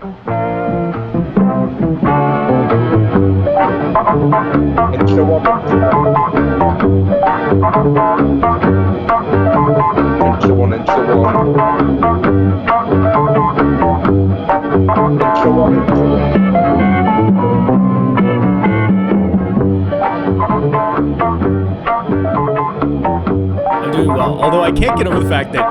And so on. And so on and so on. And so on and so on. I'm doing well. Although I can't get over the fact that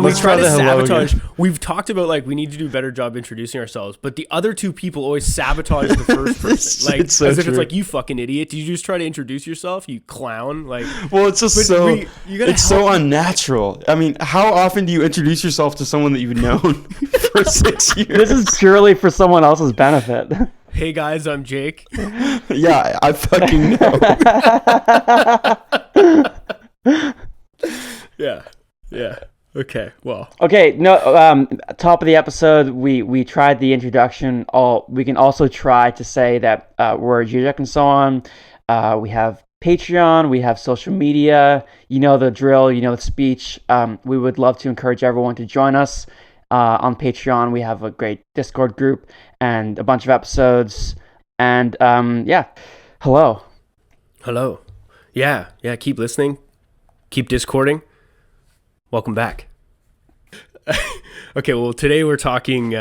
we try to sabotage. We've talked about like we need to do a better job introducing ourselves, but the other two people always sabotage the first person. Like so as if true. it's like, you fucking idiot. Did you just try to introduce yourself, you clown? Like, well, it's just so unnatural. I mean, how often do you introduce yourself to someone that you've known for 6 years? This is purely for someone else's benefit. Hey guys, I'm Jake. Yeah, I fucking know. Yeah. Okay. Well. Okay. No. Top of the episode, we tried the introduction. We can also try to say that we're Žižek and so on. We have Patreon. We have social media. You know the drill. You know the speech. We would love to encourage everyone to join us on Patreon. We have a great Discord group and a bunch of episodes. And hello. Yeah. Keep listening. Keep discording. Welcome back. Okay, well, today we're talking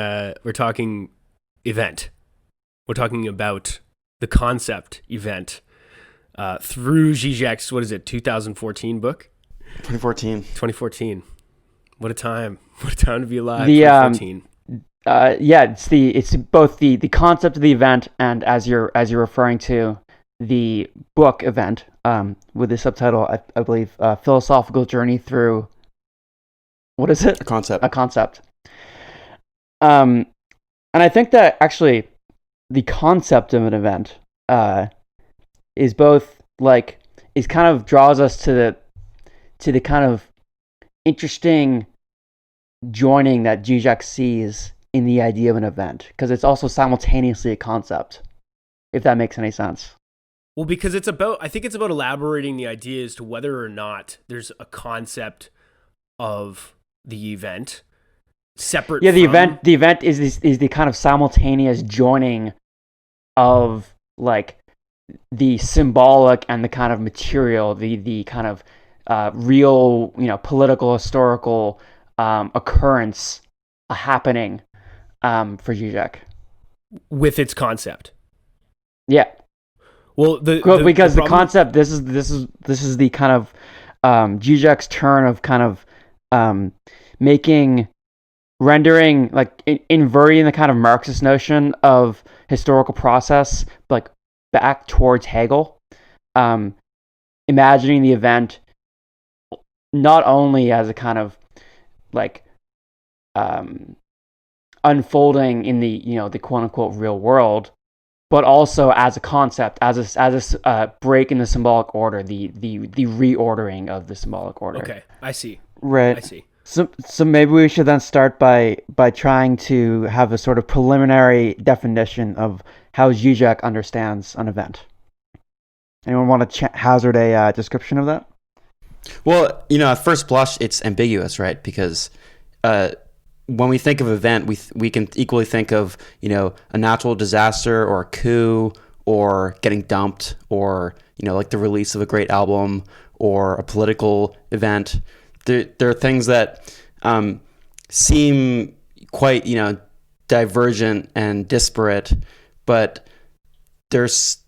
event. We're talking about the concept event through Žižek's, 2014 book? 2014. What a time. What a time to be alive. 2014. It's both the concept of the event and as you're referring to the book event with the subtitle, I believe, Philosophical Journey Through, what is it? A concept. And I think that actually the concept of an event is both kind of draws us to the kind of interesting joining that Žižek sees in the idea of an event, because it's also simultaneously a concept, if that makes any sense. Well, because I think it's about elaborating the idea as to whether or not there's a concept of the event separate. Yeah, the event is the kind of simultaneous joining of like the symbolic and the kind of material, the kind of real, political, historical occurrence happening for Žižek with its concept. Yeah. Well, because the concept, this is the kind of Žižek's turn of kind of rendering, like inverting the kind of Marxist notion of historical process, like back towards Hegel, imagining the event not only as a kind of like unfolding in the quote unquote real world, but also as a concept, as a break in the symbolic order, the reordering of the symbolic order. Okay, I see. Right. I see. So maybe we should then start by trying to have a sort of preliminary definition of how Žižek understands an event. Anyone want to hazard a description of that? Well, at first blush, it's ambiguous, right? Because when we think of event, we can equally think of, a natural disaster or a coup or getting dumped or, like the release of a great album or a political event. There are things that seem quite, divergent and disparate, but there's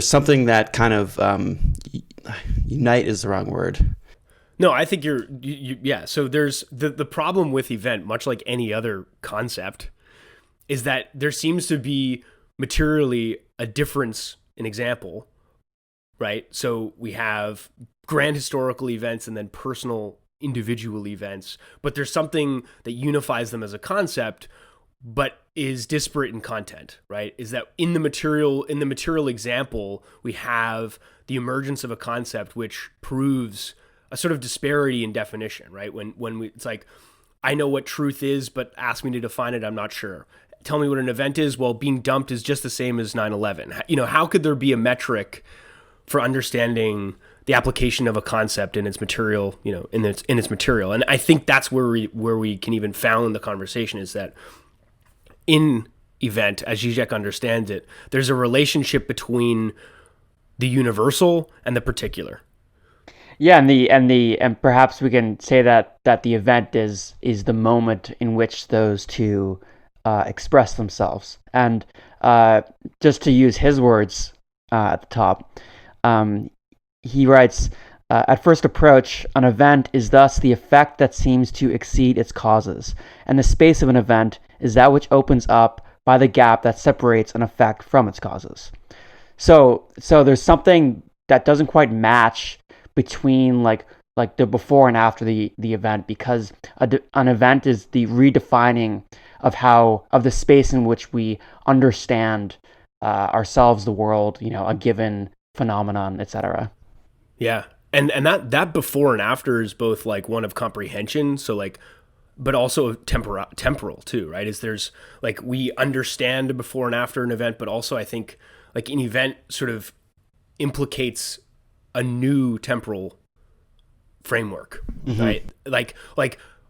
something that kind of unite is the wrong word. No, I think yeah. So there's the problem with event, much like any other concept, is that there seems to be materially a difference in example, right? So we have grand historical events and then personal individual events, but there's something that unifies them as a concept, but is disparate in content, right? Is that in the material example, we have the emergence of a concept which proves a sort of disparity in definition, right? It's like, I know what truth is, but ask me to define it, I'm not sure. Tell me what an event is. Well, being dumped is just the same as 9/11. How could there be a metric for understanding the application of a concept in its material, in its material? And I think that's where we can even found the conversation, is that in event, as Žižek understands it, there's a relationship between the universal and the particular. Yeah, and perhaps we can say that the event is the moment in which those two express themselves. And just to use his words at the top, he writes, at first approach, an event is thus the effect that seems to exceed its causes, and the space of an event is that which opens up by the gap that separates an effect from its causes. So there's something that doesn't quite match between like the before and after the event, because an event is the redefining of the space in which we understand ourselves, the world, a given phenomenon, etc. Yeah. And that before and after is both like one of comprehension, so like, but also temporal too, right? Is there's like, we understand before and after an event, but also I think like an event sort of implicates a new temporal framework, right? Like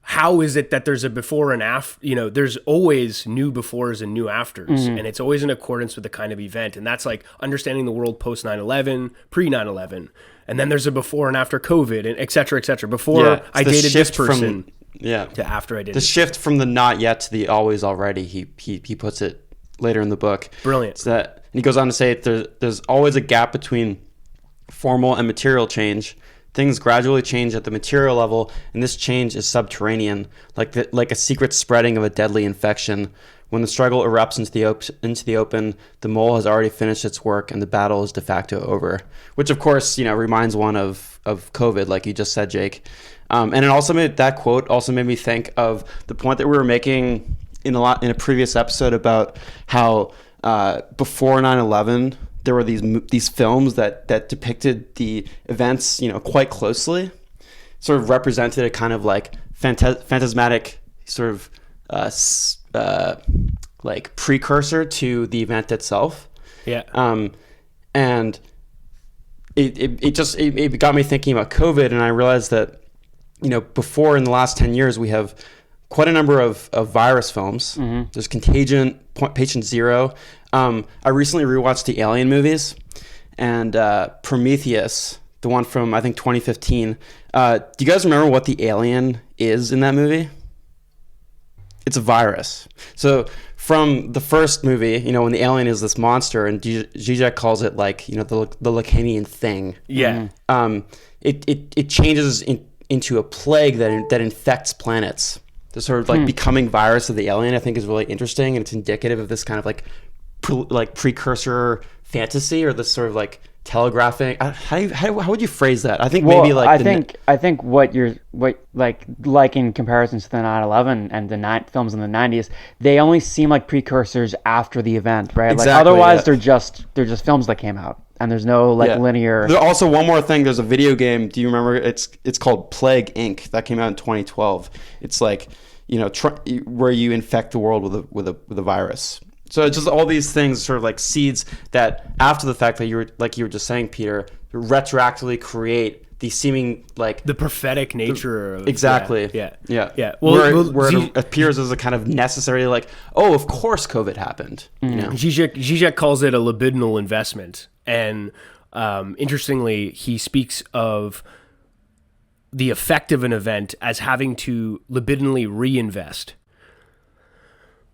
how is it that there's a before and after, there's always new befores and new afters, and it's always in accordance with the kind of event. And that's like understanding the world post 9/11, pre 9/11. And then there's a before and after COVID, and et cetera, et cetera. Before I dated this person to after I dated. The shift from the not yet to the always already, he puts it later in the book. Brilliant. So and he goes on to say there's always a gap between formal and material change. Things gradually change at the material level, and this change is subterranean, like a secret spreading of a deadly infection. When the struggle erupts into the open, the mole has already finished its work, and the battle is de facto over. Which, of course, reminds one of COVID, like you just said, Jake. And it also that quote also made me think of the point that we were making in a previous episode about how before 9/11. There were these films that depicted the events, quite closely, sort of represented a kind of like phantasmatic sort of like precursor to the event itself. Yeah. And it got me thinking about COVID, and I realized that before, in the last 10 years, we have quite a number of virus films. There's Contagion, Patient Zero. I recently rewatched the Alien movies, and Prometheus, the one from I think 2015. Do you guys remember what the alien is in that movie? It's a virus. So from the first movie, when the alien is this monster, and Žižek calls it like the Lacanian thing. Yeah. It changes into a plague that infects planets. The sort of like becoming virus of the alien, I think, is really interesting, and it's indicative of this kind of like precursor fantasy, or this sort of like telegraphing. How would you phrase that? I think maybe like I think what like in comparison to the 9/11 and the films in the 90s, they only seem like precursors after the event, right? Exactly, like otherwise they're just films that came out, and there's no linear. There's also one more thing. There's a video game. Do you remember? It's called Plague Inc. that came out in 2012. It's like where you infect the world with a virus. So it's just all these things, sort of like seeds that, after the fact that you were just saying, Peter, retroactively create the seeming like the prophetic nature of exactly. Yeah. Well, where it appears as a kind of necessary, like, oh, of course COVID happened. Žižek calls it a libidinal investment, and interestingly, he speaks of the effect of an event as having to libidinally reinvest,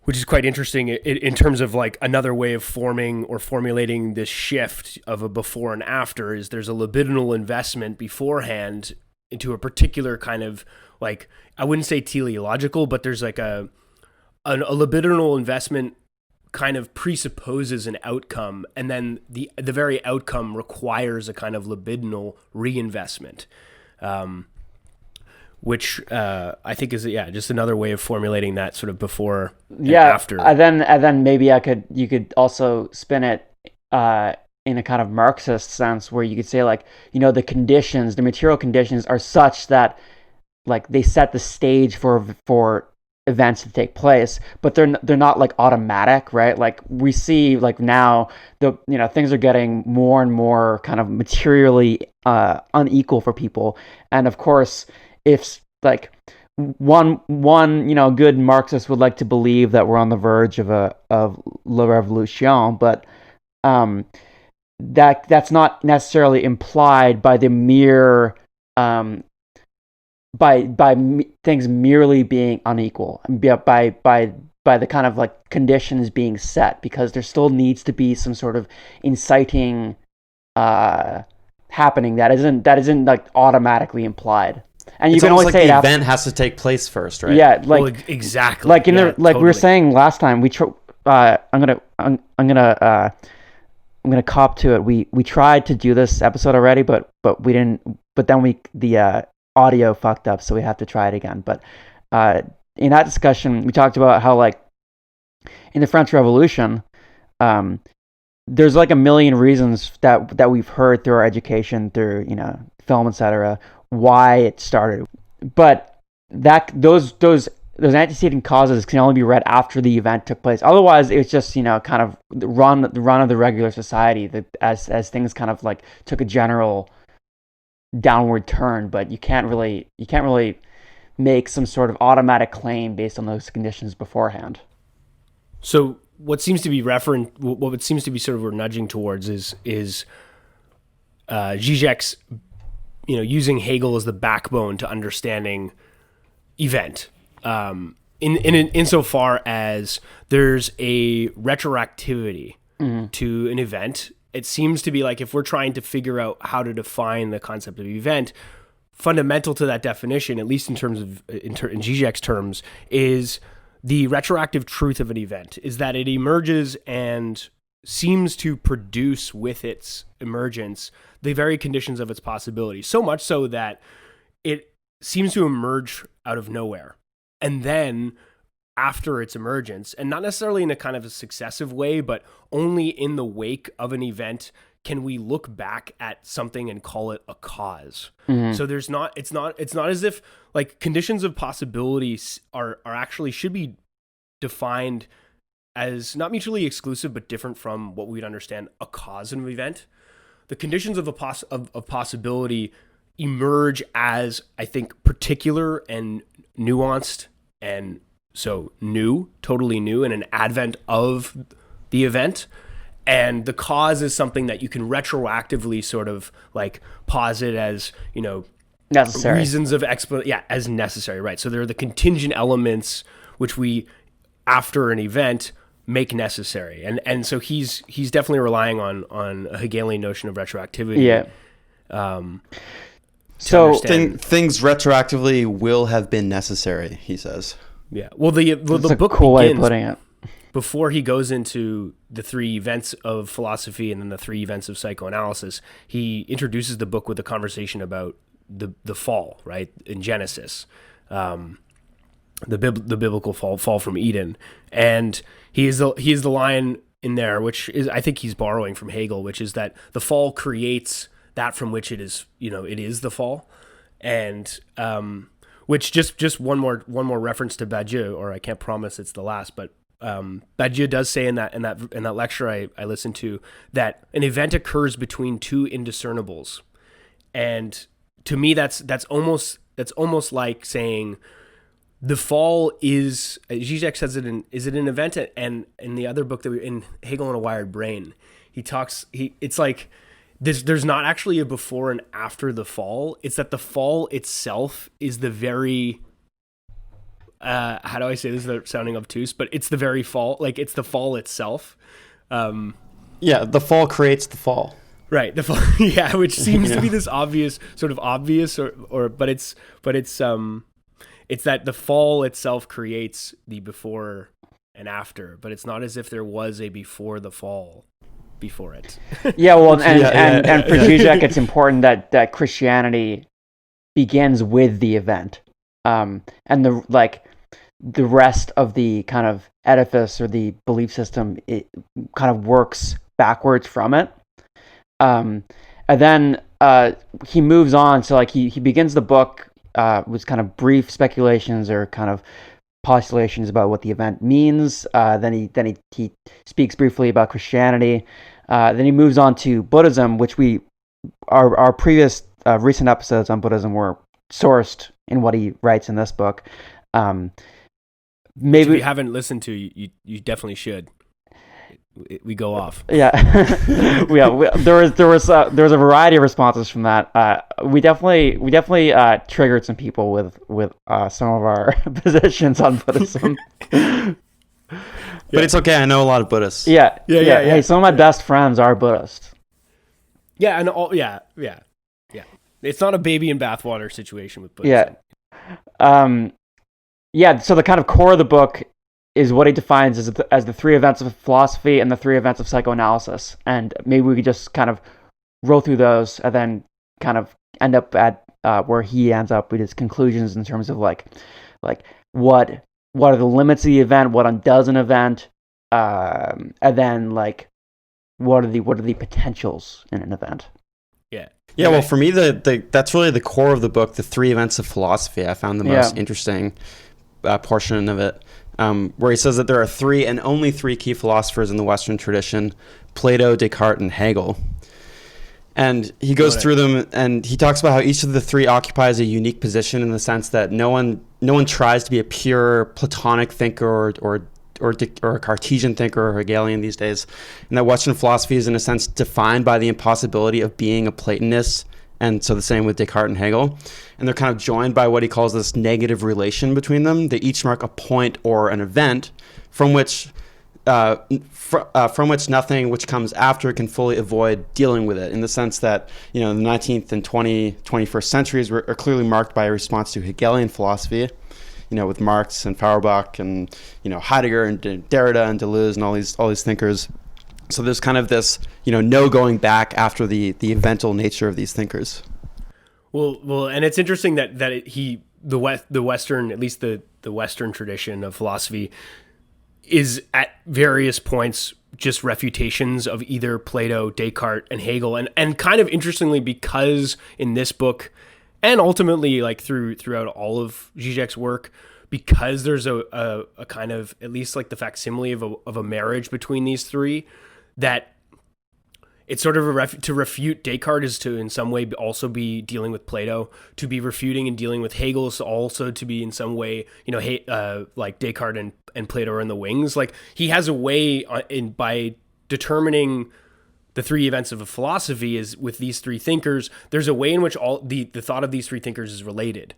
which is quite interesting in terms of like another way of forming or formulating this shift of a before and after. Is there's a libidinal investment beforehand into a particular kind of like, I wouldn't say teleological, but there's like a libidinal investment kind of presupposes an outcome, and then the very outcome requires a kind of libidinal reinvestment. Which I think is just another way of formulating that sort of before and after. And then maybe you could also spin it in a kind of Marxist sense, where you could say like, the material conditions are such that like they set the stage for events to take place, but they're not like automatic, right? Like we see like now things are getting more and more kind of materially unequal for people, and of course, if like one good Marxist would like to believe that we're on the verge of la revolution, but that's not necessarily implied by the mere things merely being unequal, by the kind of like conditions being set, because there still needs to be some sort of inciting happening that isn't like automatically implied. And you It's can almost only like say the it after, event has to take place first, right? yeah, like Well, exactly. like in Yeah, the like we were totally. saying last time. I'm gonna cop to it. We tried to do this episode already, but we didn't. But then the audio fucked up, so we have to try it again. But in that discussion, we talked about how, like, in the French Revolution, there's like a million reasons that we've heard through our education, through film, etc., why it started. But those antecedent causes can only be read after the event took place. Otherwise, it's just kind of the run of the regular society, that as things kind of like took a general downward turn. But you can't really make some sort of automatic claim based on those conditions beforehand. So what seems to be what seems to be sort of we're nudging towards is Žižek's using Hegel as the backbone to understanding event. Insofar as there's a retroactivity to an event, it seems to be like, if we're trying to figure out how to define the concept of event, fundamental to that definition, at least in terms of in Žižek's terms, is the retroactive truth of an event, is that it emerges and seems to produce with its emergence the very conditions of its possibility, so much so that it seems to emerge out of nowhere. And then after its emergence, and not necessarily in a kind of a successive way, but only in the wake of an event can we look back at something and call it a cause. So it's not as if like conditions of possibilities are actually should be defined as not mutually exclusive, but different from what we'd understand a cause of an event. The conditions of possibility emerge as, I think, particular and nuanced, and so new, totally new, and an advent of the event. And the cause is something that you can retroactively sort of like posit as, Necessary. reasons of as necessary, right? So there are the contingent elements which we, after an event, make necessary. And so he's definitely relying on a Hegelian notion of retroactivity. Yeah. So Things retroactively will have been necessary, he says. yeah. Well, the That's a book cool way of begins putting it. before he goes into the three events of philosophy and then the three events of psychoanalysis. He introduces the book with a conversation about the fall, right, in Genesis, the biblical fall from Eden, and he is the line in there, which is, I think he's borrowing from Hegel, which is that the fall creates that from which it is, it is the fall, and which just one more reference to Badiou, or I can't promise it's the last, but Badiou does say in that lecture I listened to that an event occurs between two indiscernibles, and to me that's almost like saying the fall is, Žižek says is it an event, and in the other book that in Hegel and a Wired Brain, it's like there's not actually a before and after the fall. It's that the fall itself is the very how do I say this without sounding obtuse, but it's the very fall, like it's the fall itself. Yeah, the fall creates the fall. Right, the fall, yeah, which seems to be this obvious, but it's that the fall itself creates the before and after, but it's not as if there was a before the fall before it. Yeah, well, and for Žižek, it's important that Christianity begins with the event, and the rest of the kind of edifice or the belief system, it kind of works backwards from it. And then he moves on. So like he begins the book with kind of brief speculations or kind of postulations about what the event means. Then he speaks briefly about Christianity. Then he moves on to Buddhism, which our previous recent episodes on Buddhism were sourced in what he writes in this book. Maybe if Maybe you haven't listened to, you definitely should. We go off. yeah, there was a variety of responses from that. We definitely triggered some people with some of our positions on Buddhism. But it's okay. I know a lot of Buddhists. Yeah. Yeah. Hey, some of my best friends are Buddhist. Yeah, and yeah. It's not a baby in bathwater situation with Buddhism. Yeah. So the kind of core of the book is what he defines as the three events of philosophy and the three events of psychoanalysis. And maybe we could just kind of roll through those and then kind of end up at where he ends up with his conclusions in terms of like what are the limits of the event, what undoes an event, and then like what are the potentials in an event. Yeah, well, for me, that's really the core of the book, the three events of philosophy. I found the most interesting portion of it, where he says that there are three and only three key philosophers in the Western tradition: Plato, Descartes, and Hegel. And he goes through them, and he talks about how each of the three occupies a unique position in the sense that no one tries to be a pure Platonic thinker or a Cartesian thinker or Hegelian these days, and that Western philosophy is in a sense defined by the impossibility of being a Platonist, and so the same with Descartes and Hegel, and they're kind of joined by what he calls this negative relation between them. They each mark a point or an event from which nothing which comes after can fully avoid dealing with it, in the sense that, the 19th and 21st centuries are clearly marked by a response to Hegelian philosophy, with Marx and Feuerbach and, Heidegger and Derrida and Deleuze and all these thinkers. So there's kind of this, no going back after the eventual nature of these thinkers. Well, and it's interesting that the Western, at least the Western tradition of philosophy, is at various points just refutations of either Plato, Descartes, and Hegel, and kind of interestingly, because in this book, and ultimately like throughout all of Žižek's work, because there's a kind of, at least like the facsimile of a marriage between these three, that it's sort of to refute Descartes is to in some way also be dealing with Plato, to be refuting and dealing with Hegel is also to be in some way, like Descartes and Plato are in the wings. Like he has a way by determining the three events of a philosophy is with these three thinkers, there's a way in which all the thought of these three thinkers is related.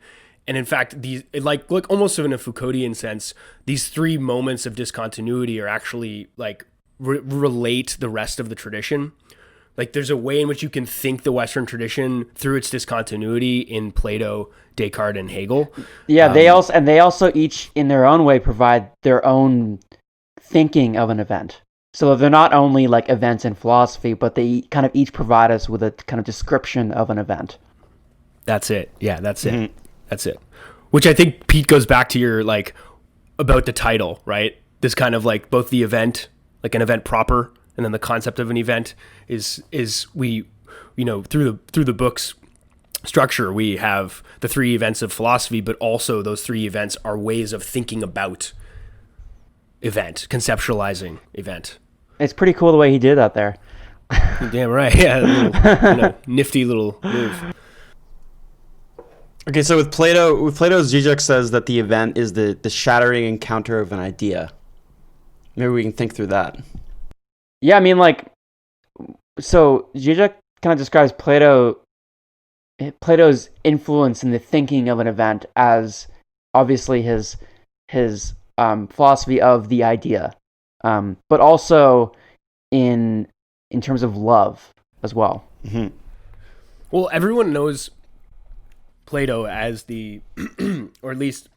And in fact, these like almost in a Foucauldian sense, these three moments of discontinuity are actually like relate the rest of the tradition. Like there's a way in which you can think the Western tradition through its discontinuity in Plato, Descartes, and Hegel. Yeah, they also each in their own way provide their own thinking of an event. So they're not only like events in philosophy, but they kind of each provide us with a kind of description of an event. That's it. Yeah, that's it. Mm-hmm. That's it. Which I think, Pete, goes back to your like about the title, right? This kind of like both the event, like an event proper, and then the concept of an event is we, through the book's structure, we have the three events of philosophy, but also those three events are ways of thinking about event, conceptualizing event. It's pretty cool the way he did that there. Damn right. Yeah, nifty little move. Okay, so with Plato, Žižek says that the event is the shattering encounter of an idea. Maybe we can think through that. Yeah, I mean, like, so Žižek kind of describes Plato's influence in the thinking of an event as obviously his philosophy of the idea, but also in terms of love as well. Mm-hmm. Well, everyone knows Plato as the, or at least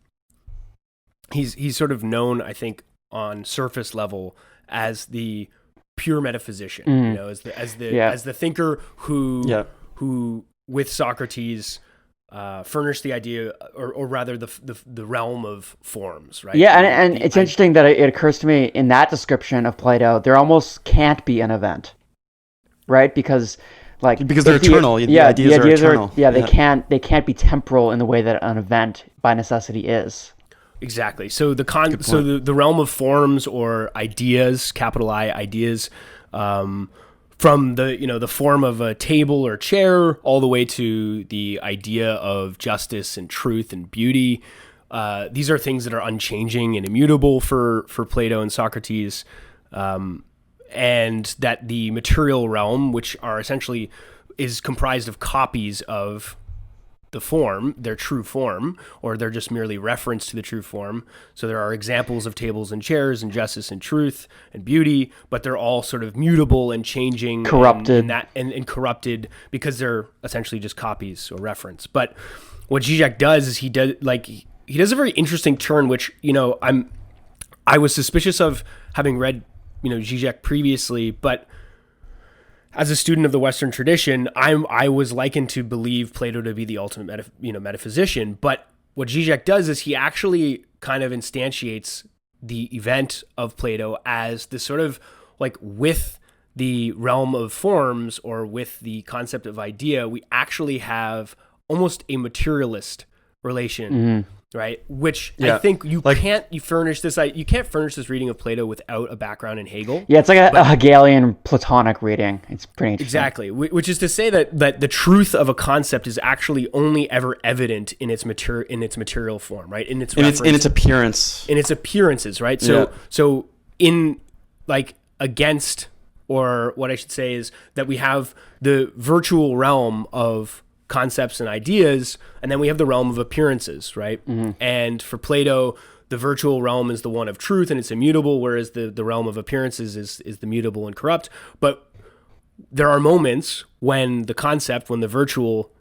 he's sort of known, I think, on surface level as the pure metaphysician, as the thinker who with Socrates furnished the idea, or rather the realm of forms, right? Yeah, and it's interesting that it occurs to me in that description of Plato, there almost can't be an event, right? Because they're eternal. The ideas are eternal. They can't be temporal in the way that an event by necessity is. Exactly. So the realm of forms or ideas, capital I ideas, from the form of a table or chair all the way to the idea of justice and truth and beauty. These are things that are unchanging and immutable for Plato and Socrates, and that the material realm, which are essentially is comprised of copies of the form, their true form, or they're just merely reference to the true form. So there are examples of tables and chairs and justice and truth and beauty, but they're all sort of mutable and changing, corrupted, and corrupted because they're essentially just copies or reference. But what Žižek does is he does a very interesting turn, which I was suspicious of, having read Žižek previously, but as a student of the Western tradition, I was likened to believe Plato to be the ultimate metaphysician. But what Žižek does is he actually kind of instantiates the event of Plato as this sort of like, with the realm of forms or with the concept of idea, we actually have almost a materialist relation. Right, which I think you can't furnish this reading of Plato without a background in Hegel. Yeah, it's like a Hegelian Platonic reading. It's pretty interesting. Exactly, which is to say that the truth of a concept is actually only ever evident in its material form, right? In its appearance, in its appearances, right? So in like against, or what I should say is that we have the virtual realm of concepts and ideas, and then we have the realm of appearances, right? And for Plato, the virtual realm is the one of truth and it's immutable, whereas the realm of appearances is the mutable and corrupt. But there are moments when the virtual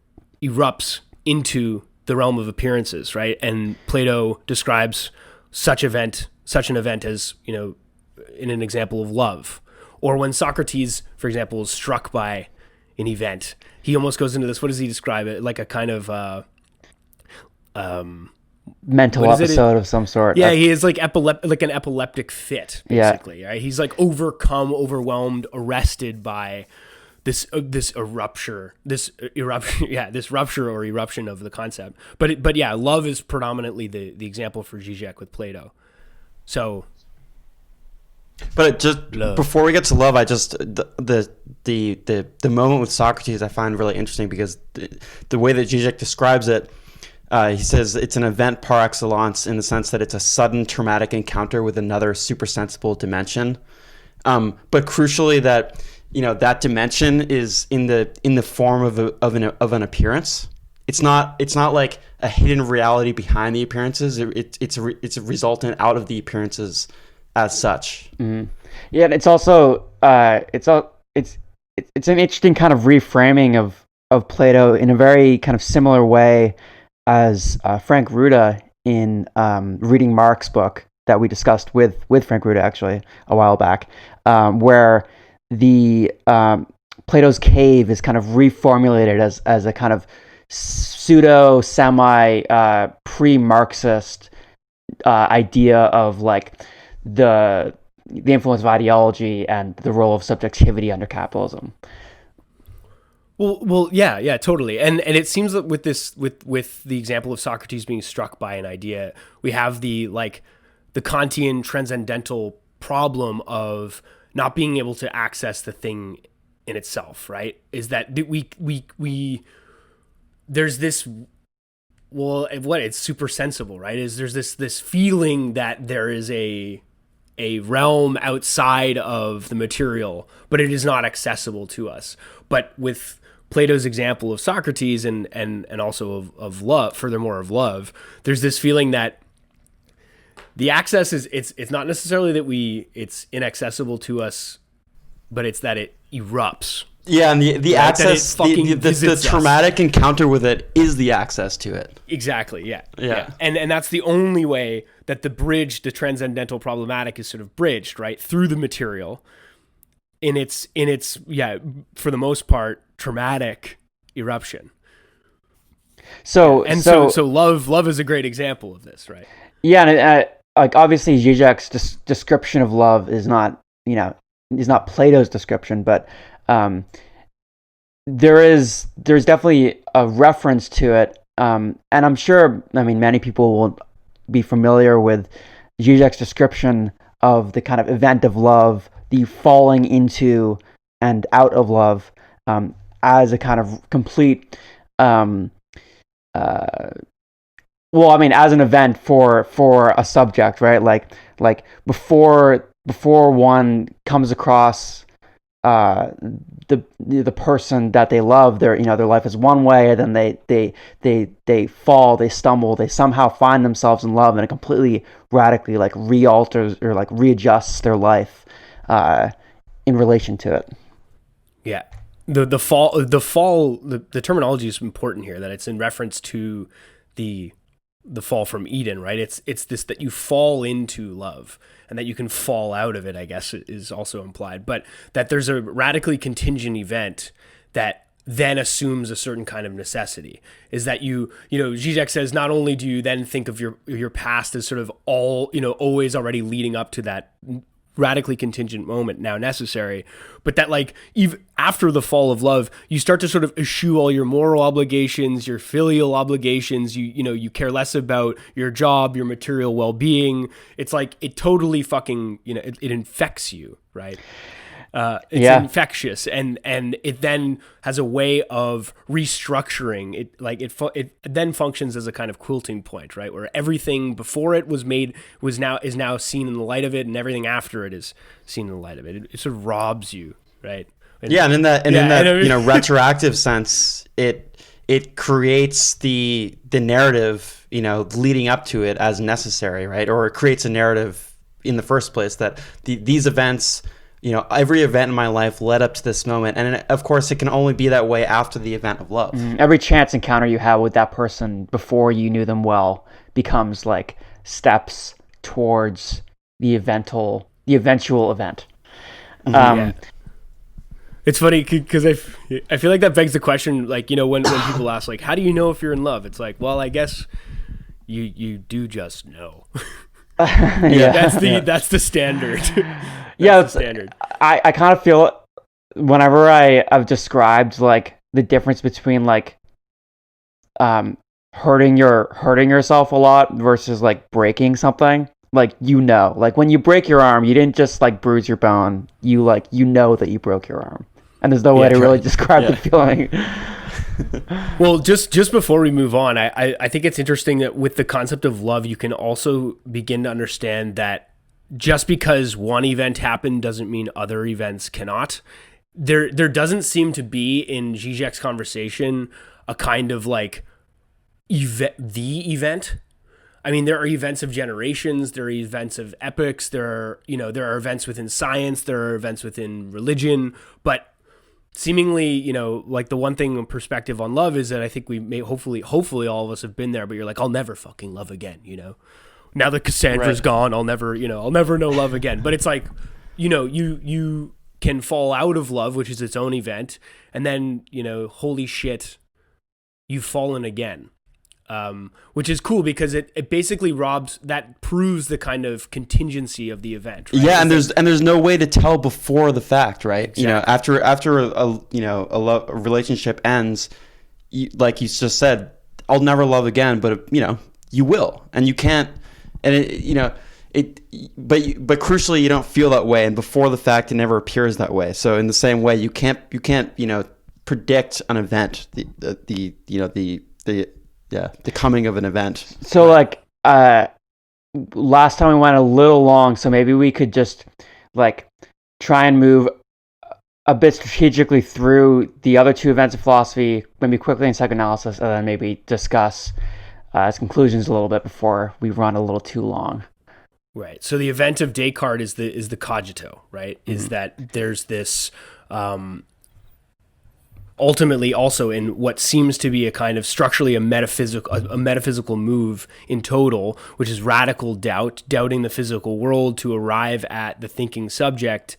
erupts into the realm of appearances, right? And Plato describes such an event as, in an example of love. Or when Socrates, for example, is struck by an event, he almost goes into this, what does he describe it? Like a kind of mental episode of some sort. Yeah, he is like an epileptic fit, basically. Yeah. Right? He's like overwhelmed, arrested by this rupture of the concept. But yeah, love is predominantly the example for Žižek with Plato. So, but before we get to love, I just the moment with Socrates I find really interesting, because the way that Žižek describes it, he says it's an event par excellence, in the sense that it's a sudden traumatic encounter with another supersensible dimension. But crucially, that that dimension is in the form of an appearance. It's not like a hidden reality behind the appearances. It's a resultant out of the appearances as such. Mm-hmm. Yeah, and it's also it's an interesting kind of reframing of Plato in a very kind of similar way as Frank Ruda in reading Mark's book that we discussed with Frank Ruda actually a while back, where the Plato's cave is kind of reformulated as a kind of pseudo semi pre-Marxist idea of like the influence of ideology and the role of subjectivity under capitalism. Well, yeah, totally. And it seems that with the example of Socrates being struck by an idea, we have the Kantian transcendental problem of not being able to access the thing in itself, right? Is that we there's this, it's super sensible, right? There's this feeling that there is a realm outside of the material, but it is not accessible to us. But with Plato's example of Socrates and also of love, furthermore of love, there's this feeling that the access is it's not necessarily that it's inaccessible to us, but it's that it erupts. Yeah, and the access, the traumatic encounter with it is the access to it. Exactly. Yeah. And that's the only way that the transcendental problematic is sort of bridged, right, through the material. In its for the most part, traumatic eruption. So love is a great example of this, right? Yeah, and like obviously Žižek's description of love is not Plato's description, but there's definitely a reference to it, and I'm sure many people will be familiar with Žižek's description of the kind of event of love, the falling into and out of love, as a kind of complete, as an event for a subject, right? Like before one comes across the person that they love, their life is one way, and then they fall, they stumble, they somehow find themselves in love, and it completely radically like realters or like readjusts their life in relation to it. Yeah. The terminology is important here, that it's in reference to the fall from Eden, right? It's this, that you fall into love and that you can fall out of it, I guess, is also implied, but that there's a radically contingent event that then assumes a certain kind of necessity. Is that Žižek says, not only do you then think of your past as sort of always already leading up to that radically contingent moment now necessary, but that like even after the fall of love, you start to sort of eschew all your moral obligations, your filial obligations, you care less about your job, your material well-being. It's like it totally fucking it infects you, right? It's infectious, and it then has a way of restructuring it. Like it then functions as a kind of quilting point, right, where everything before it is now seen in the light of it, and everything after it is seen in the light of it. It sort of robs you, right? And in that retroactive sense, it creates the narrative leading up to it as necessary, right? Or it creates a narrative in the first place that these events. Every event in my life led up to this moment. And of course, it can only be that way after the event of love. Every chance encounter you have with that person before you knew them well becomes like steps towards the eventual event. It's funny because I feel like that begs the question, like, when people ask, like, how do you know if you're in love? It's like, well, I guess you do just know. That's the standard. It's standard. I kind of feel it whenever I've described like the difference between like hurting yourself a lot versus like breaking something. Like like when you break your arm, you didn't just like bruise your bone. You know that you broke your arm, and there's no way to really describe the feeling. Well, just before we move on, I think it's interesting that with the concept of love, you can also begin to understand that just because one event happened doesn't mean other events cannot. There doesn't seem to be in Žižek's conversation a kind of like the event. I mean, there are events of generations, there are events of epochs, there are events within science, there are events within religion, but seemingly, like the one thing in perspective on love is that I think we may hopefully all of us have been there, but you're like, I'll never fucking love again, Now that Cassandra's gone, I'll never know love again. But it's like, you can fall out of love, which is its own event, and then, holy shit, you've fallen again. Which is cool because it basically proves the kind of contingency of the event. Right? Yeah, and there's no way to tell before the fact, right? Exactly. After a relationship ends, like you just said, I'll never love again, but you will, and you can't. And but crucially, you don't feel that way, and before the fact, it never appears that way. So in the same way, you can't predict an event, the coming of an event. So like last time we went a little long, so maybe we could just like try and move a bit strategically through the other two events of philosophy, maybe quickly in psychoanalysis, and then maybe discuss its conclusions a little bit before we run a little too long. Right. So the event of Descartes is the cogito, right? Mm-hmm. Is that there's this ultimately also in what seems to be a kind of structurally a metaphysical move in total, which is radical doubting the physical world to arrive at the thinking subject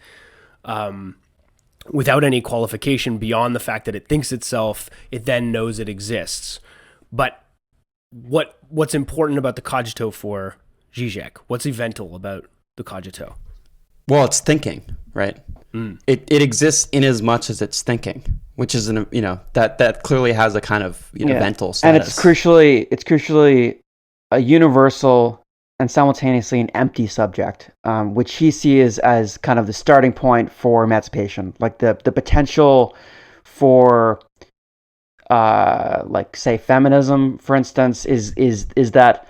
without any qualification beyond the fact that it thinks itself, it then knows it exists. But what's important about the cogito for Žižek? What's evental about the cogito? Well, it's thinking, right? It exists in as much as it's thinking, which is that clearly has a kind of evental status. And it's crucially a universal and simultaneously an empty subject, which he sees as kind of the starting point for emancipation, like the potential for, like say feminism, for instance, is that,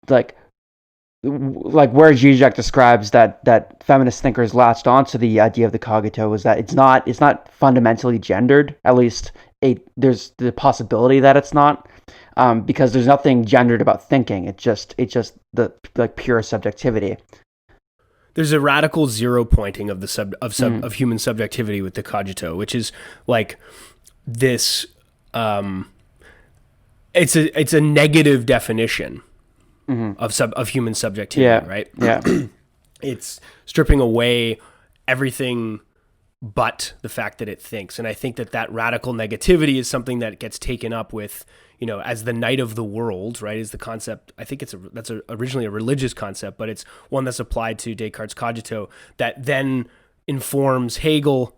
like where Žižek describes that feminist thinkers latched onto the idea of the cogito is that it's not fundamentally gendered. At least there's the possibility that it's not, because there's nothing gendered about thinking. It's just the like pure subjectivity. There's a radical zero pointing of the of human subjectivity with the cogito, which is like this. It's a negative definition of human subjectivity, right? Yeah. It's stripping away everything but the fact that it thinks. And I think that radical negativity is something that gets taken up with, as the night of the world, right? Is the concept. I think that's originally a religious concept, but it's one that's applied to Descartes' cogito that then informs Hegel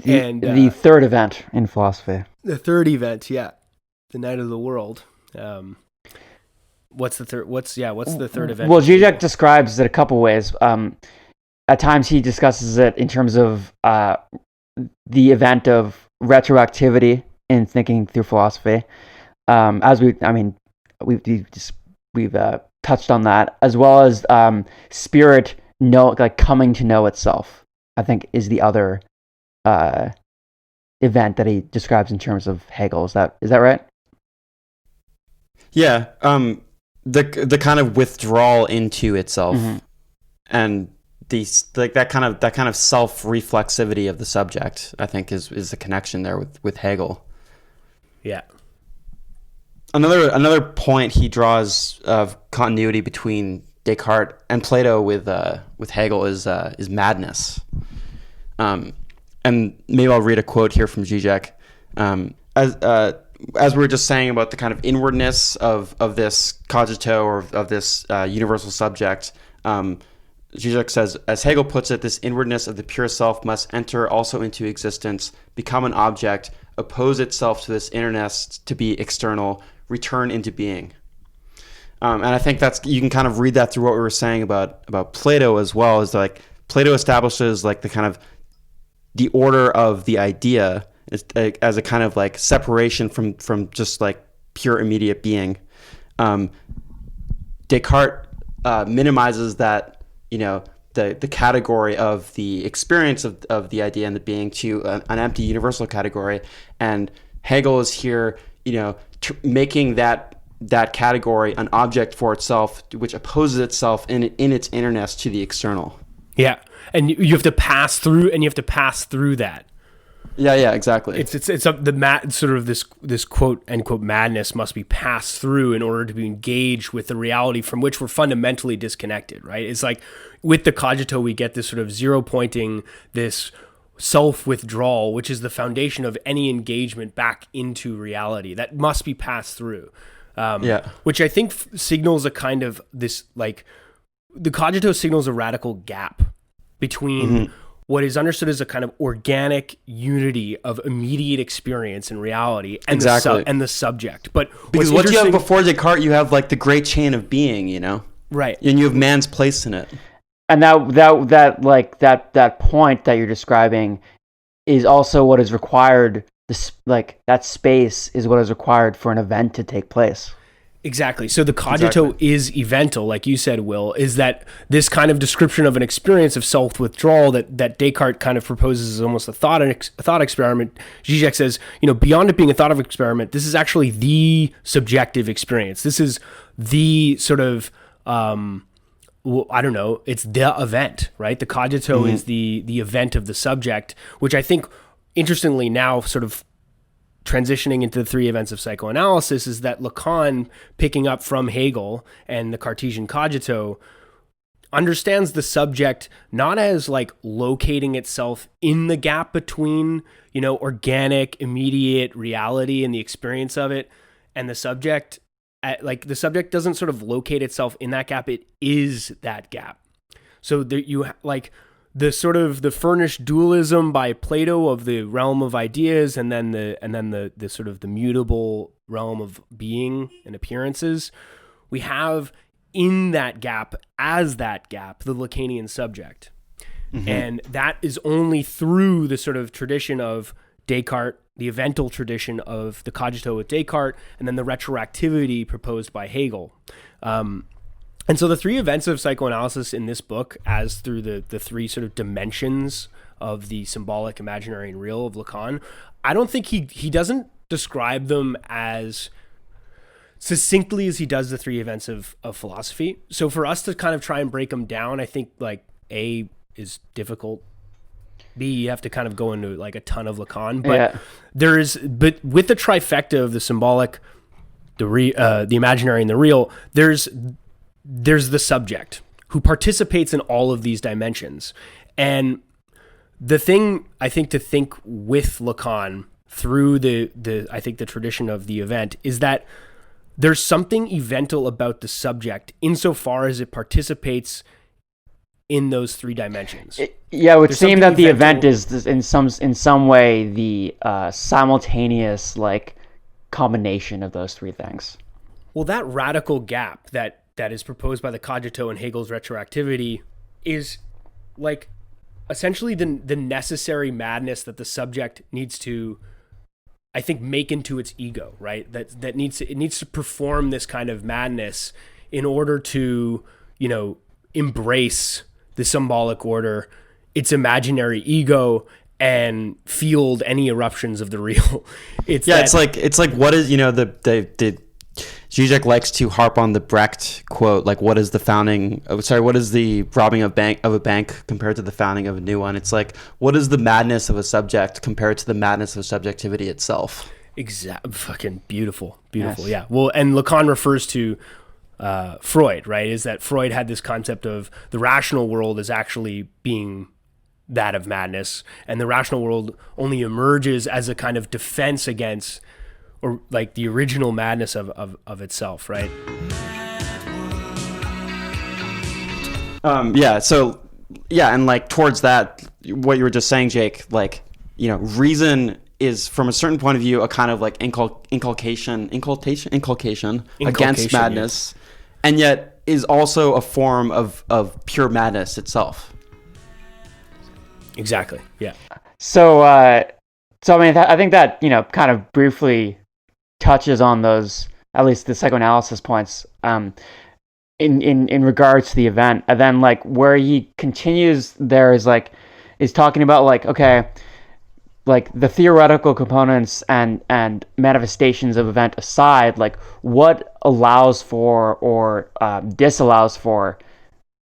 and the third event in philosophy. The third event, yeah. The night of the world. What's the third? What's the third event? Well, Žižek describes it a couple ways. At times, he discusses it in terms of the event of retroactivity in thinking through philosophy. We've touched on that, as well as spirit coming to know itself. I think is the other event that he describes in terms of Hegel. Is that right? Yeah. The kind of withdrawal into itself, and that kind of self-reflexivity of the subject, I think is the connection there with Hegel. Yeah. Another point he draws of continuity between Descartes and Plato with Hegel is madness. And maybe I'll read a quote here from Žižek. As we were just saying about the kind of inwardness of this cogito or of this universal subject, Žižek says, as Hegel puts it, this inwardness of the pure self must enter also into existence, become an object, oppose itself to this innerness to be external, return into being. And I think you can kind of read that through what we were saying about Plato as well, is like Plato establishes like the kind of the order of the idea as a kind of like separation from just like pure immediate being. Descartes minimizes that, the category of the experience of the idea and the being to an empty universal category, and Hegel is here, making that category an object for itself, which opposes itself in its innerness to the external. Yeah, and you have to pass through, that. Yeah, exactly. It's sort of this quote unquote madness must be passed through in order to be engaged with the reality from which we're fundamentally disconnected, right? It's like with the cogito we get this sort of zero pointing, this self-withdrawal, which is the foundation of any engagement back into reality that must be passed through. Which I think signals a kind of this, like, the cogito signals a radical gap between what is understood as a kind of organic unity of immediate experience and reality and the subject. But because what you have before Descartes, you have like the great chain of being, right, and you have man's place in it. And that point that you're describing is also what is required. That space is what is required for an event to take place. Exactly. So the cogito is evental, like you said, Will, is that this kind of description of an experience of self-withdrawal that Descartes kind of proposes as almost a thought experiment. Žižek says, beyond it being a thought of experiment, this is actually the subjective experience. This is the sort of, it's the event, right? The cogito is the event of the subject, which I think, interestingly, now sort of transitioning into the three events of psychoanalysis, is that Lacan, picking up from Hegel and the Cartesian cogito, understands the subject not as like locating itself in the gap between, organic, immediate reality and the experience of it and the subject. Like the subject doesn't sort of locate itself in that gap. It is that gap. So there you like the sort of the furnished dualism by Plato of the realm of ideas, and then the sort of the mutable realm of being and appearances, we have in that gap, as that gap, the Lacanian subject. And that is only through the sort of tradition of Descartes, the evental tradition of the cogito with Descartes, and then the retroactivity proposed by Hegel. And so the three events of psychoanalysis in this book, as through the three sort of dimensions of the symbolic, imaginary, and real of Lacan, I don't think he doesn't describe them as succinctly as he does the three events of philosophy. So for us to kind of try and break them down, I think like A is difficult. B, you have to kind of go into like a ton of Lacan, but but with the trifecta of the symbolic, the imaginary, and the real, there's the subject who participates in all of these dimensions. And the thing I think to think with Lacan through I think the tradition of the event is that there's something evental about the subject insofar as it participates in those three dimensions. It would seem that the event is in some way the simultaneous like combination of those three things. Well, that radical gap that is proposed by the cogito and Hegel's retroactivity is like essentially the necessary madness that the subject needs to, I think, make into its ego, right? That needs to perform this kind of madness in order to, embrace the symbolic order, its imaginary ego, and field any eruptions of the real. It's like what is the Žižek likes to harp on the Brecht quote, like what is the robbing of a bank compared to the founding of a new one? It's like, what is the madness of a subject compared to the madness of subjectivity itself? Exactly. Fucking beautiful. Yes. Yeah. Well, and Lacan refers to Freud, right? Is that Freud had this concept of the rational world as actually being that of madness, and the rational world only emerges as a kind of defense against, or like the original madness of itself, right? And like towards that, what you were just saying, Jake, like, reason is from a certain point of view a kind of like inculcation against madness, and yet is also a form of pure madness itself. Exactly. Yeah. So I mean, I think that kind of briefly touches on those, at least the psychoanalysis points, in regards to the event. And then like where he continues there is talking about like, okay, like the theoretical components and manifestations of event aside, like what allows for or disallows for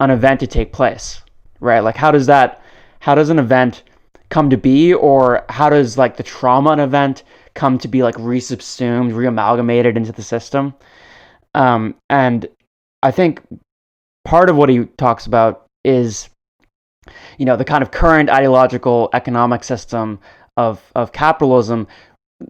an event to take place, right? Like how does an event come to be, or how does like the trauma an event come to be like resubsumed, reamalgamated into the system? And I think part of what he talks about is, the kind of current ideological economic system of capitalism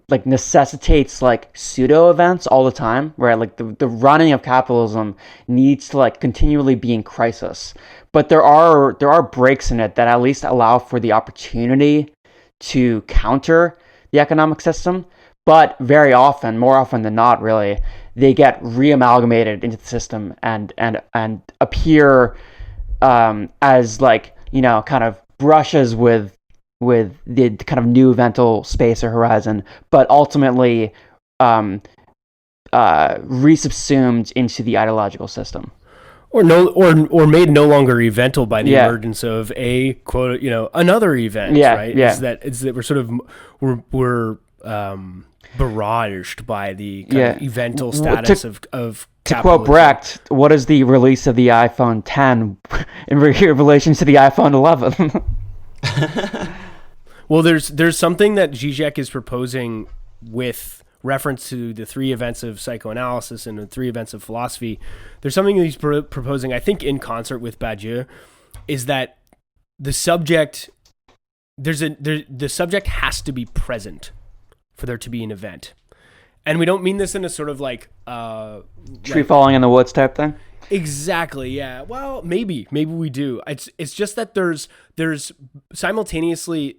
like necessitates like pseudo events all the time, right? Like the running of capitalism needs to like continually be in crisis. But there are breaks in it that at least allow for the opportunity to counter the economic system. But very often, more often than not, really, they get reamalgamated into the system and appear as like kind of brushes with the kind of new evental space or horizon, but ultimately resubsumed into the ideological system. Or made no longer evental by the emergence of a quote, another event, right? Yeah. Is that we're sort of we're barraged by the kind of evental status of to capitalism. Quote Brecht, what is the release of the iPhone 10 in relation to the iPhone 11? Well, there's something that Žižek is proposing with reference to the three events of psychoanalysis and the three events of philosophy. There's something that he's proposing, I think, in concert with Badiou, is that the subject the subject has to be present for there to be an event. And we don't mean this in a sort of like tree falling in the woods type thing. Exactly. Yeah. Well, maybe we do. It's just that there's simultaneously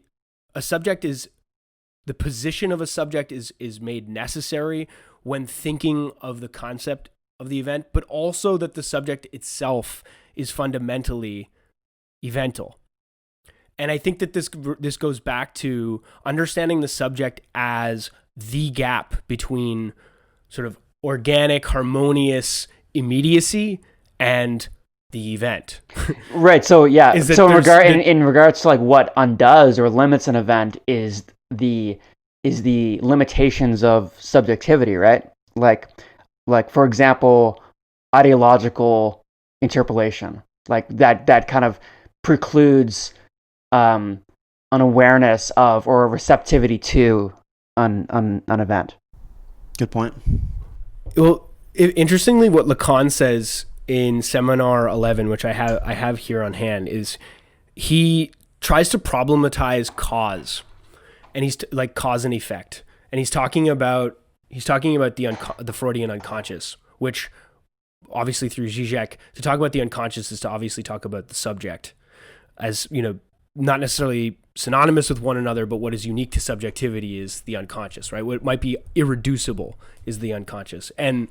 the position of a subject is made necessary when thinking of the concept of the event, but also that the subject itself is fundamentally evental. And I think that this goes back to understanding the subject as the gap between sort of organic, harmonious immediacy and the event. Right. So yeah. Is that So there's in regards to like what undoes or limits an event is the limitations of subjectivity, right? Like for example, ideological interpolation, like that kind of precludes an awareness of or a receptivity to an event. Good point. Well, interestingly, what Lacan says in Seminar 11, which I have here on hand, is he tries to problematize cause, and he's like cause and effect, and he's talking about the Freudian unconscious, which obviously through Žižek, to talk about the unconscious is to obviously talk about the subject as, not necessarily synonymous with one another, but what is unique to subjectivity is the unconscious, right? What might be irreducible is the unconscious. And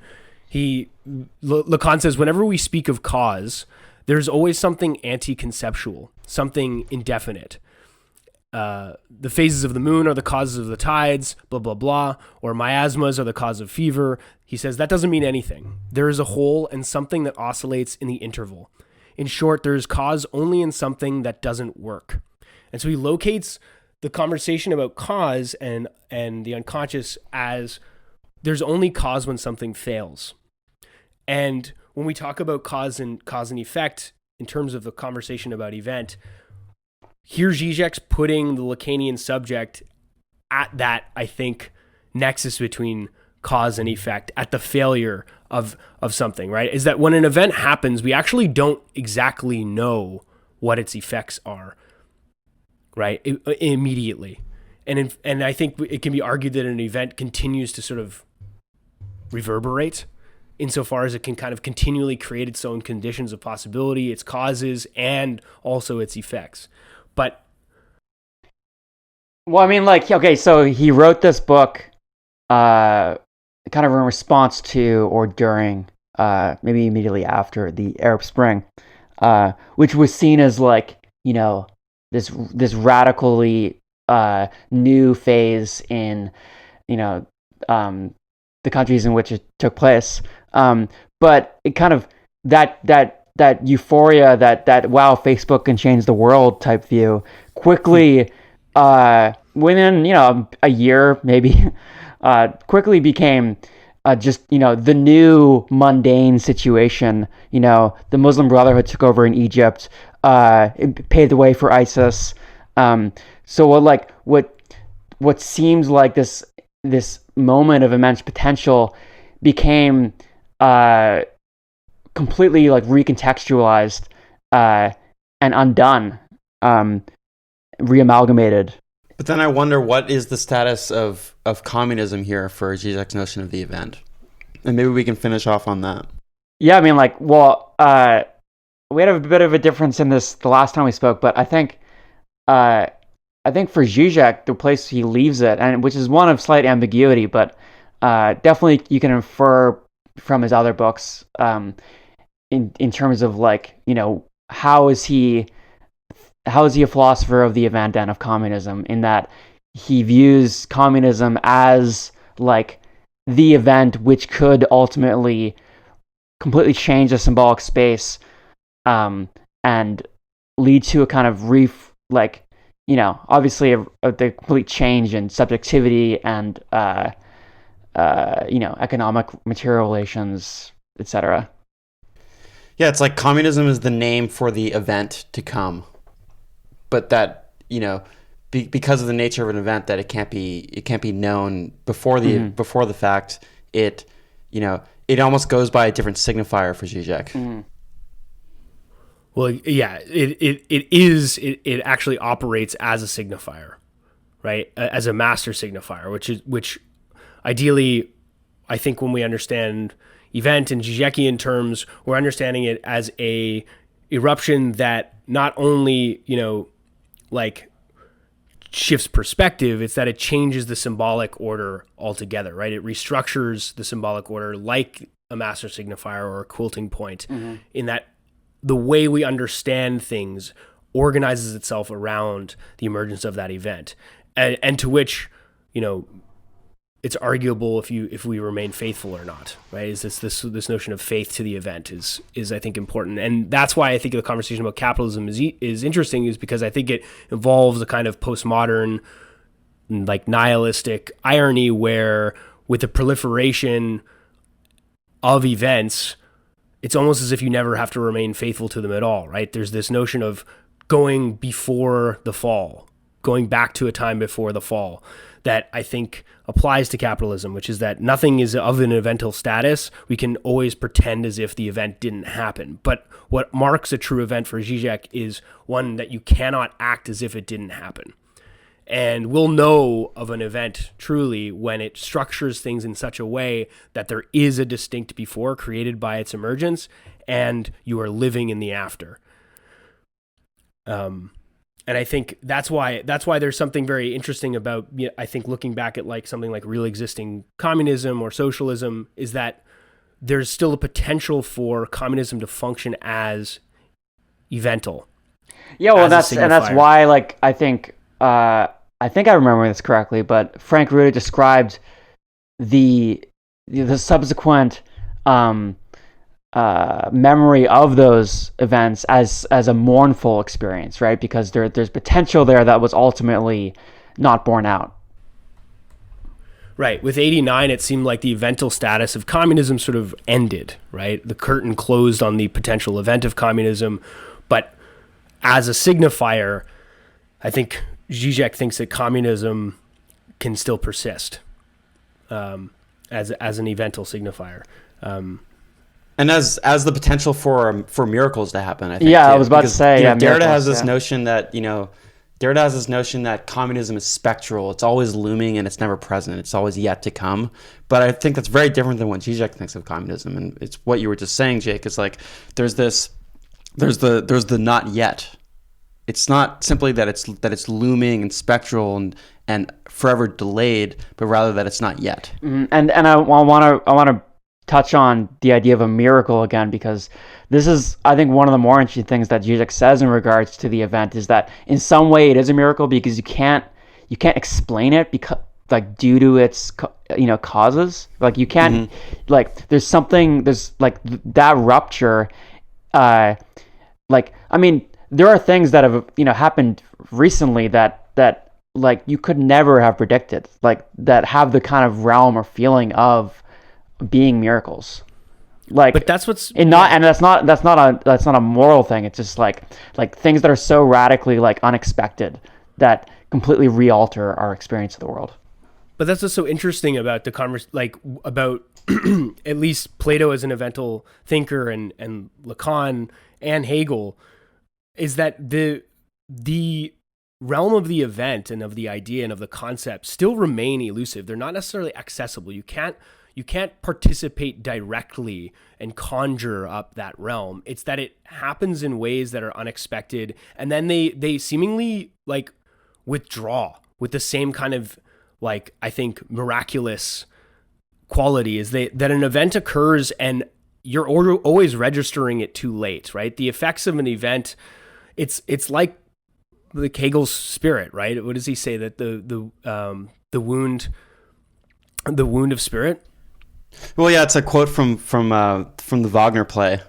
Lacan says, whenever we speak of cause, there's always something anti-conceptual, something indefinite. The phases of the moon are the causes of the tides, blah, blah, blah, or miasmas are the cause of fever. He says that doesn't mean anything. There is a whole and something that oscillates in the interval. In short, there is cause only in something that doesn't work. And so he locates the conversation about cause and the unconscious as there's only cause when something fails. And when we talk about cause and effect in terms of the conversation about event, here Žižek's putting the Lacanian subject at that, I think, nexus between cause and effect, at the failure of something, right? Is that when an event happens, we actually don't exactly know what its effects are, right? Immediately. And I think it can be argued that an event continues to sort of reverberate insofar as it can kind of continually create its own conditions of possibility, its causes, and also its effects. But well, I mean, like, okay, so he wrote this book kind of in response to or during, maybe immediately after the Arab Spring, which was seen as like, this radically new phase in, the countries in which it took place. But it kind of that euphoria, that wow, Facebook can change the world type view quickly, within a year maybe, quickly became just the new mundane situation. The Muslim Brotherhood took over in Egypt. It paved the way for ISIS. So what seems like this moment of immense potential became completely like recontextualized and undone, reamalgamated. But then I wonder, what is the status of communism here for Žižek's notion of the event? And maybe we can finish off on that. Yeah, I mean, we had a bit of a difference in this the last time we spoke, but I think for Žižek, the place he leaves it, and which is one of slight ambiguity, but definitely you can infer from his other books, in terms of how is he a philosopher of the event and of communism, in that he views communism as like the event which could ultimately completely change the symbolic space, and lead to a kind of obviously the complete change in subjectivity and economic material relations, etc. Yeah, it's like communism is the name for the event to come, but that because of the nature of an event, that it can't be known before the fact. It almost goes by a different signifier for Žižek. Mm-hmm. Well, yeah, it actually operates as a signifier, right? As a master signifier, which ideally, I think when we understand event in Žižekian terms, we're understanding it as a eruption that not only, shifts perspective, it's that it changes the symbolic order altogether, right? It restructures the symbolic order like a master signifier or a quilting point, in that the way we understand things organizes itself around the emergence of that event, and to which, it's arguable if we remain faithful or not, right? Is this notion of faith to the event is I think important, and that's why I think the conversation about capitalism is interesting, is because I think it involves a kind of postmodern, like nihilistic irony, where with the proliferation of events, it's almost as if you never have to remain faithful to them at all, right? There's this notion of going before the fall, going back to a time before the fall, that I think applies to capitalism, which is that nothing is of an evental status. We can always pretend as if the event didn't happen. But what marks a true event for Žižek is one that you cannot act as if it didn't happen. And we'll know of an event truly when it structures things in such a way that there is a distinct before created by its emergence, and you are living in the after. And I think that's why there's something very interesting about, I think, looking back at like something like real existing communism or socialism, is that there's still a potential for communism to function as evental. Yeah, well, that's why, like, I think I remember this correctly, but Frank Ruda described the subsequent memory of those events as a mournful experience, right? Because there's potential there that was ultimately not borne out. Right. With 89, it seemed like the evental status of communism sort of ended, right? The curtain closed on the potential event of communism. But as a signifier, I think Žižek thinks that communism can still persist as an evental signifier. And as the potential for miracles to happen, I think. Yeah, too. I was about to say. Derrida miracles, has this notion that Derrida has this notion that communism is spectral. It's always looming and it's never present. It's always yet to come. But I think that's very different than what Žižek thinks of communism. And it's what you were just saying, Jake. It's like there's the not yet. It's not simply that it's looming and spectral and forever delayed, but rather that it's not yet. And I want to touch on the idea of a miracle again, because this is, I think, one of the more interesting things that Žižek says in regards to the event, is that in some way it is a miracle because you can't explain it because, like, due to its causes. Like, you can't like there's like that rupture. Like, I mean, there are things that have happened recently that like you could never have predicted, like that have the kind of realm or feeling of being miracles. Like, but that's what's that's not a moral thing. It's just like things that are so radically like unexpected that completely re-alter our experience of the world. But that's what's so interesting about the about at least Plato as an evental thinker and Lacan and Hegel, is that the realm of the event and of the idea and of the concept still remain elusive. They're not necessarily accessible. You can't participate directly and conjure up that realm. It's that it happens in ways that are unexpected, and then they seemingly like withdraw with the same kind of, like, I think, miraculous quality, is that an event occurs and you're always registering it too late, right? The effects of an event, it's like the Hegel's spirit, right? What does he say, that the wound of spirit? Well, yeah, it's a quote from the Wagner play.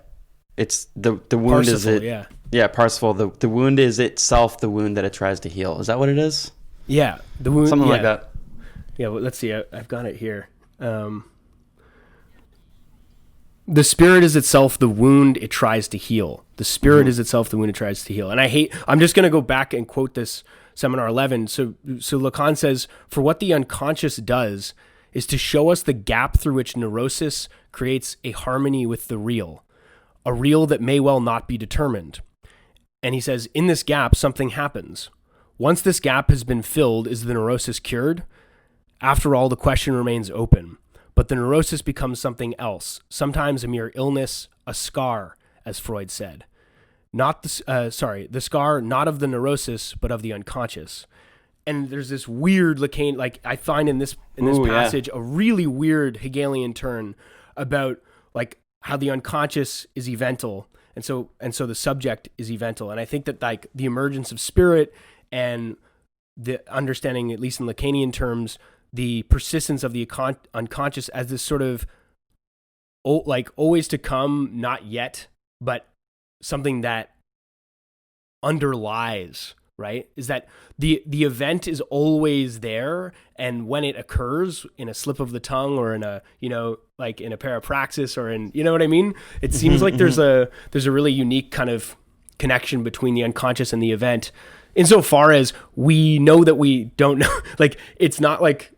It's the wound Parsifal, is it. Yeah, Parsifal. The wound is itself the wound that it tries to heal. Is that what it is? Yeah, the wound. Something like that. Yeah, well, let's see. I've got it here. The spirit is itself the wound it tries to heal. The spirit is itself the wound it tries to heal. And I'm just going to go back and quote this Seminar 11. So Lacan says, for what the unconscious does is to show us the gap through which neurosis creates a harmony with the real, a real that may well not be determined. And he says, in this gap, something happens. Once this gap has been filled, is the neurosis cured? After all, the question remains open. But the neurosis becomes something else, sometimes a mere illness, a scar, as Freud said. The scar not of the neurosis, but of the unconscious. And there's this weird Lacan, like I find in this passage, a really weird Hegelian turn about like how the unconscious is evental, and so the subject is evental. And I think that like the emergence of spirit and the understanding, at least in Lacanian terms, the persistence of the unconscious as this sort of like always to come, not yet, but something that underlies, right? Is that the event is always there, and when it occurs in a slip of the tongue or in a, like in a parapraxis or in, you know what I mean? It seems like there's a really unique kind of connection between the unconscious and the event, insofar as we know that we don't know. Like, it's not like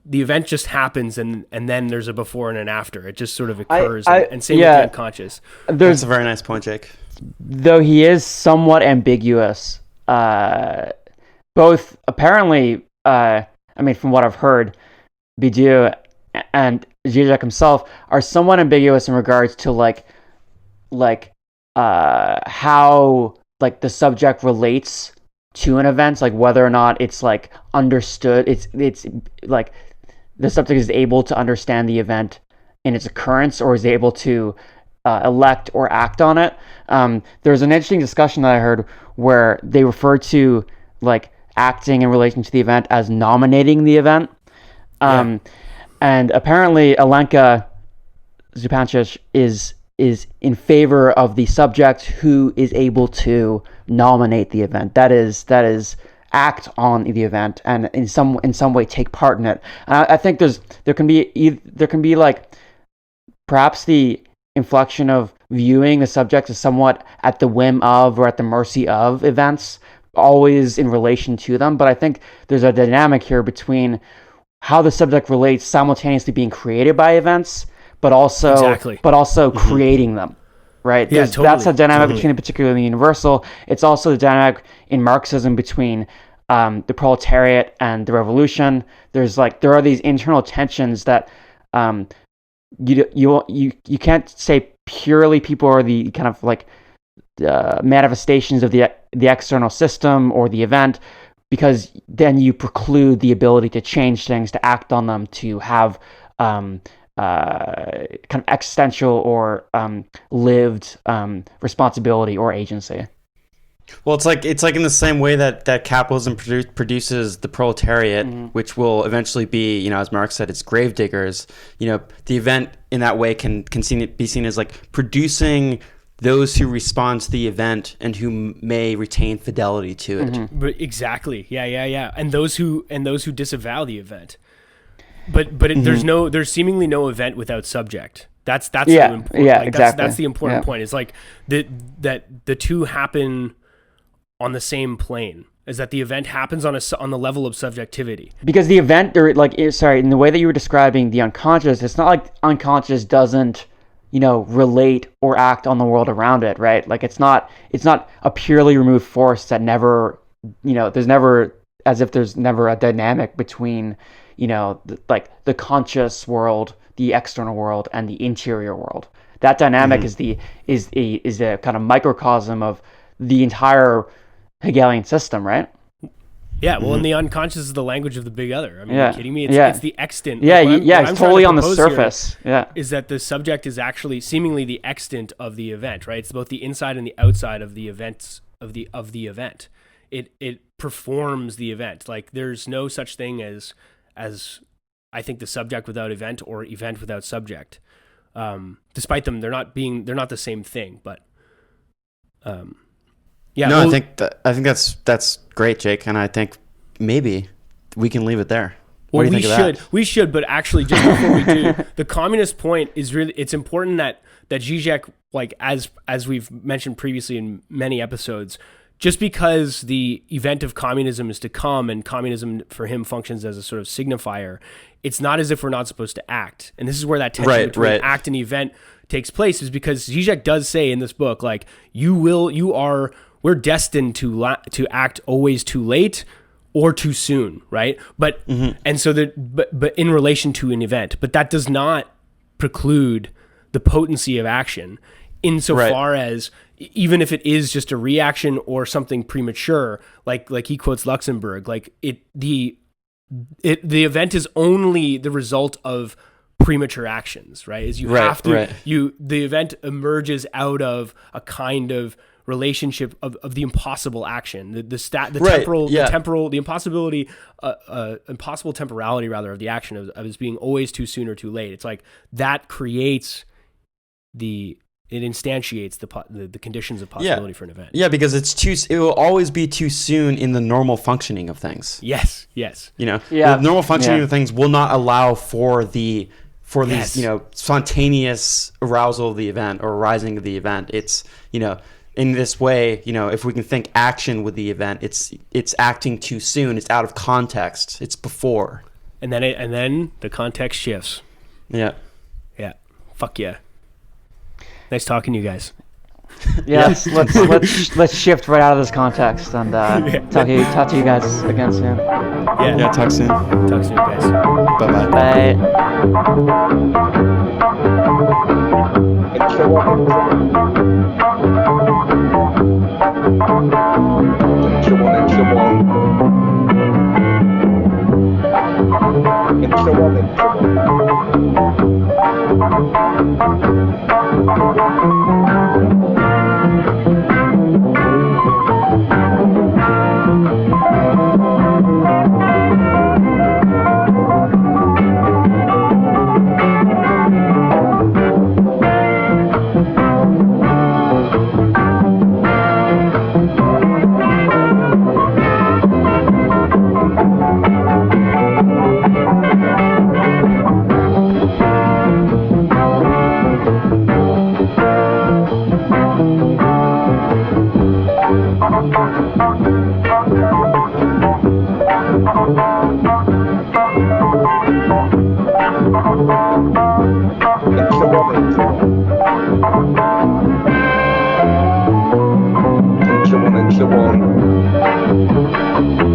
the event just happens and then there's a before and an after. It just sort of occurs, and same with the unconscious. That's a very nice point, Jake. Though he is somewhat ambiguous, both apparently, from what I've heard, Bidieu and Žižek himself are somewhat ambiguous in regards to how like the subject relates to an event, like whether or not it's like understood, it's like the subject is able to understand the event in its occurrence, or is able to elect or act on it. There's an interesting discussion that I heard where they refer to like acting in relation to the event as nominating the event. And apparently Alenka Zupancic is in favor of the subject who is able to nominate the event. That is act on the event and in some way take part in it. And I think there can be like perhaps the inflection of viewing the subject as somewhat at the whim of or at the mercy of events, always in relation to them. But I think there's a dynamic here between how the subject relates simultaneously being created by events, but also creating them. Right? Yeah, totally. That's a dynamic between the particular and the universal. It's also the dynamic in Marxism between the proletariat and the revolution. There are these internal tensions that you can't say purely people are the kind of like manifestations of the external system or the event, because then you preclude the ability to change things, to act on them, to have kind of existential or lived responsibility or agency. Well, it's like in the same way that capitalism produces the proletariat, which will eventually be, as Marx said, it's gravediggers. The event in that way can be seen as like producing those who respond to the event and who may retain fidelity to it. But exactly, yeah, and those who disavow the event. But there's seemingly no event without subject. That's the important. Exactly. That's the important point. It's like that the two happen on the same plane. Is that the event happens on the level of subjectivity? Because the event, or in the way that you were describing the unconscious, it's not like unconscious doesn't relate or act on the world around it, right? Like it's not a purely removed force that never, there's never a dynamic between the conscious world, the external world, and the interior world. That dynamic is the kind of microcosm of the entire Hegelian system, right? Yeah, well, and the unconscious is the language of the big other. I mean, are you kidding me? It's the extant. It's totally on the surface. Is that the subject is actually seemingly the extant of the event, right? It's both the inside and the outside of the events of the event. It performs the event. Like there's no such thing as I think the subject without event or event without subject. Despite them, they're not the same thing. But I think that's great, Jake, and I think maybe we can leave it there. Well, we should, but actually, just before we do, the communist point is really, it's important that Žižek, like as we've mentioned previously in many episodes, just because the event of communism is to come and communism for him functions as a sort of signifier, it's not as if we're not supposed to act. And this is where that tension between act and event takes place, is because Žižek does say in this book, like, we're destined to act always too late or too soon, right? But and so but in relation to an event, but that does not preclude the potency of action insofar as even if it is just a reaction or something premature, like he quotes Luxemburg, like the event is only the result of premature actions, right? Is you Right, have to right. the event emerges out of a kind of relationship of the impossible action, the Right, temporal, yeah. the impossibility, impossible temporality rather of the action of it being always too soon or too late. It's like that creates it instantiates the conditions of possibility for an event. Yeah, because it will always be too soon in the normal functioning of things. Yes. You know, Yeah. the normal functioning Yeah. of things will not allow for these, Yes. you know, spontaneous arousal of the event or arising of the event. It's, you know, in this way, you know, if we can think action with the event, it's acting too soon. It's out of context. It's before. And then the context shifts. Yeah. Yeah. Fuck yeah. Nice talking to you guys. Yes, let's shift right out of this context and talk to you guys again soon. Yeah. Talk soon. Talk soon, guys. Bye-bye. Bye. and so on and so on and so on and so on and so on. And so on and so on. And so on and so on.